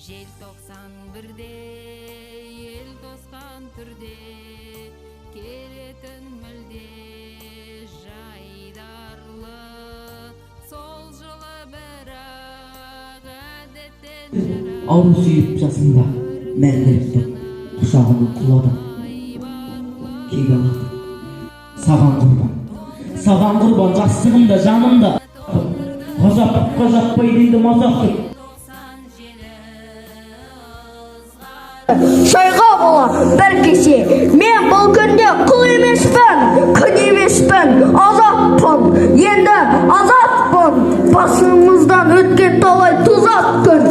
Желтоқсан бірде ел тосқан түрде келетін мүлде жайдарлы сол жылы бірақ әдеттен Ауру сүйіп жасында мәңгілікті құшағына құладым. Кегі аладым. Саған құрбан жастығымда жанымда. Ғажапқа жатпай дейді мазақ. Шайға бола бір кесе, мен бұл күнде құл емеспін, күн емеспін, азаппын, енді азаппын. Басымыздан өткен талай тұзақ күн,